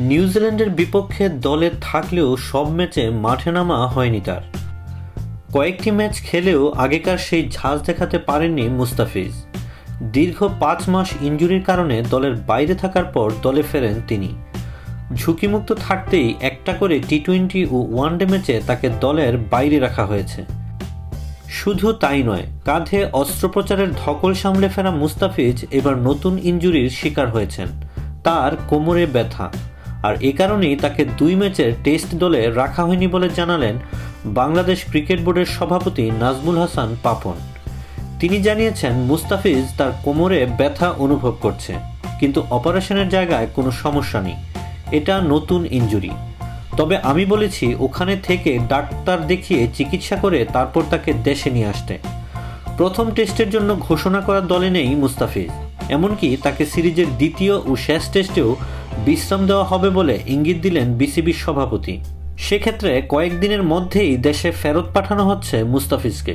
নিউজিল্যান্ডের বিপক্ষে দলে থাকলেও সব ম্যাচে মাঠে নামা হয়নি তার। কয়েকটি ম্যাচ খেলেও আগেকার সেই ঝাঁজ দেখাতে পারেননি মুস্তাফিজ। দীর্ঘ 5 মাস ইনজুরির কারণে দলের বাইরে থাকার পর দলে ফেরেন তিনি। ঝুঁকিমুক্ত থাকতেই একটা করে টি-20 ও ওয়ানডে ম্যাচে তাকে দলের বাইরে রাখা হয়েছে। শুধু তাই নয়, কাঁধে অস্ত্রোপচারের ধকল সামলে ফেরা মুস্তাফিজ এবার নতুন ইনজুরির শিকার হয়েছেন, তার কোমরে ব্যথা। আর এ কারণেই তাকে 2 ম্যাচের টেস্ট দলে রাখা হয়নি বলে জানালেন বাংলাদেশ ক্রিকেট বোর্ডের সভাপতি নাজমুল হাসান পাপন। তিনি জানিয়েছেন মুস্তাফিজ তার কোমরে ব্যথা অনুভব করছে, কিন্তু অপারেশনের জায়গায় কোনো সমস্যা নেই, এটা নতুন ইনজুরি। তবে আমি বলেছি ওখানে থেকে ডাক্তার দেখিয়ে চিকিৎসা করে তারপর তাকে দেশে নিয়ে আসতে। প্রথম টেস্টের জন্য ঘোষণা করা দলে নেই মুস্তাফিজ, এমনকি তাকে সিরিজের দ্বিতীয় ও শেষ টেস্টেও বিশ্রাম দেওয়া হবে বলে ইঙ্গিত দিলেন বিসিবির সভাপতি। সেক্ষেত্রে কয়েকদিনের মধ্যেই দেশে ফেরত পাঠানো হচ্ছে মুস্তাফিজকে।